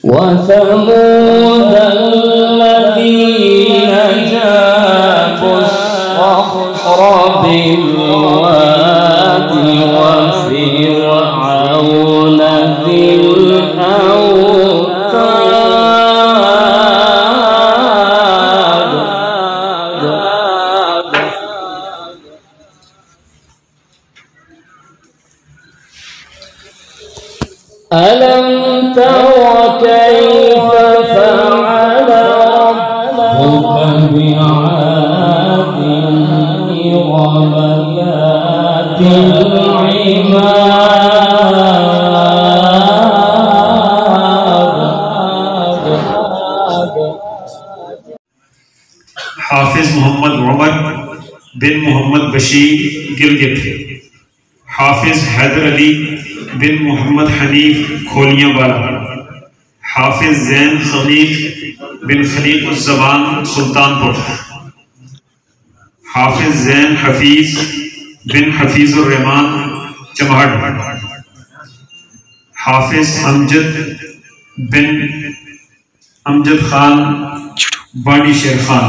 وثمود الذين جابوا الصخر بالواد وفرعون ذي الأوتاد. ألم تر كيف فعل ربك بعاد إرم ذات العماد. हाफिज मोहम्मद उमर बिन मोहम्मद बशीर गिलगित, हाफिज हैदर अली बिन मोहम्मद हनीफ खोलियांवाला, हाफिज जैन खलीफ बिन खलीकुज़्ज़बान सुल्तानपुर, हाफिज जैन हफीज बिन हफीजुर्रहमान चमहड़, हाफिज अमजद बिन अमजद खान बाड़ी शेर खान।